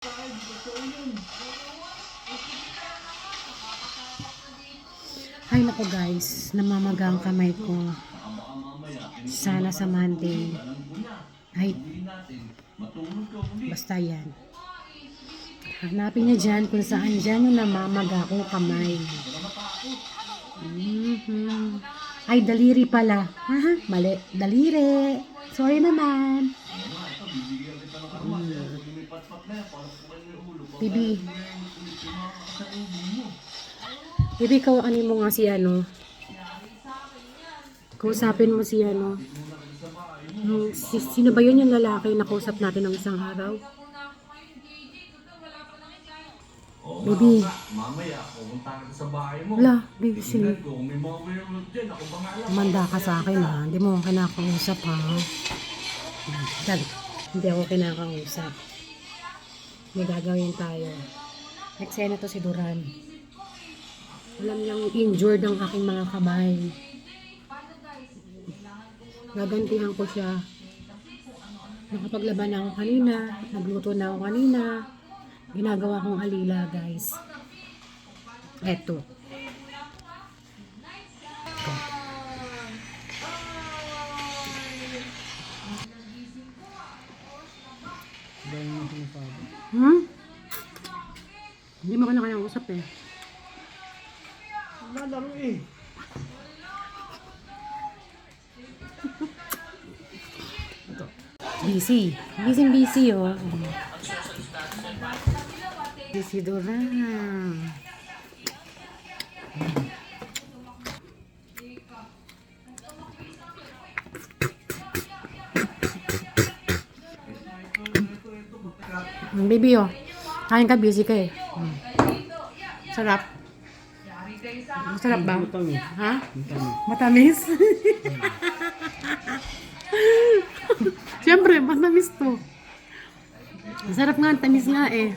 Ay nako guys, namamaga ang kamay ko. Sana sa Monday. Ay, basta yan. Hanapin niya dyan kung saan dyan yung namamaga kong kamay. Ay, daliri pala. Aha, mali. Daliri. Sorry naman. Bibi. Bibi, kawanin mo nga si ano. Kausapin mo si ano. Sino ba yun yung lalaki na kausap natin ng isang araw? Bibi. Mamaya, pumunta ka sa bahay mo. Wala, busy. Kung may mga winulog dyan, ako bangalan. Manda ka sa akin ha. Hindi mo ako kinakausap ha. Dad, hindi ako kinakausap. May gagawin tayo. Eksena to si Duran. Alam niyang injured ang aking mga kamay. Gagantihan ko siya. Nakapaglaban na ako kanina. Nagluto na ako kanina. Ginagawa kong alila guys. Eto. Hindi mo ko na kayang usap eh. Lalaro eh. Busy. Busy oh. Busy Duran. Baby oh. Kain ka, busy ka eh. Sarap. Masarap ba? Matamis. Ha? Matamis? Siyempre, matamis to. Masarap nga, tamis nga eh.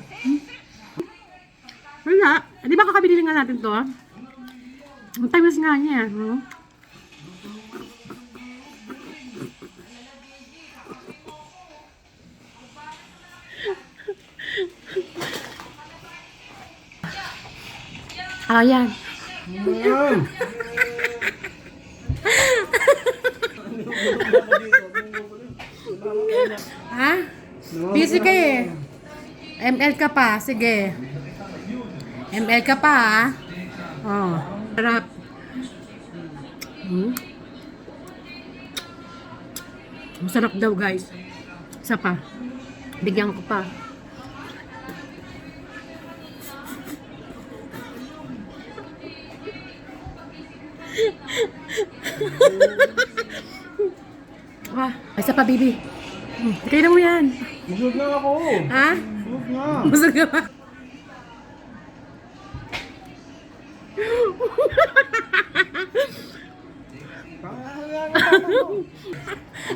Wala. Di ba kakabili nga natin to? Ang tamis nga niya. Ayan. Ha? Busy ka eh. ML ka pa. Sige. ML ka pa ha. Oh. Sarap. Masarap daw guys. Isa pa. Bigyan ko pa. Isa pa, baby. Kaya mo yan. Busog na ako. Ha? Busog na. Busog ka ba?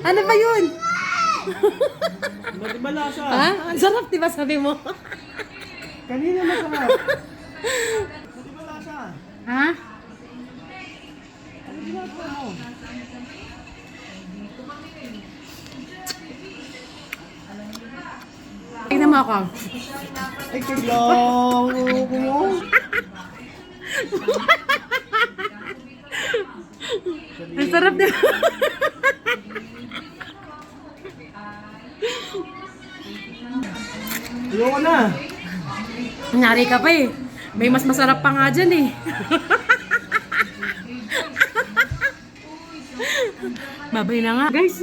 Ano ba yun? Ba't ba lasa? Ha? Ang sarap, diba sabi mo? Kanina masarap. Ba't ba lasa? Ha? Ano ginagawa mo? Tingnan mo ako. Ay, kaglaw ko mo. Ang sarap din. Ayoko na. Nangyari ka pa eh. May mas masarap pa nga dyan eh. Babay na nga. Guys,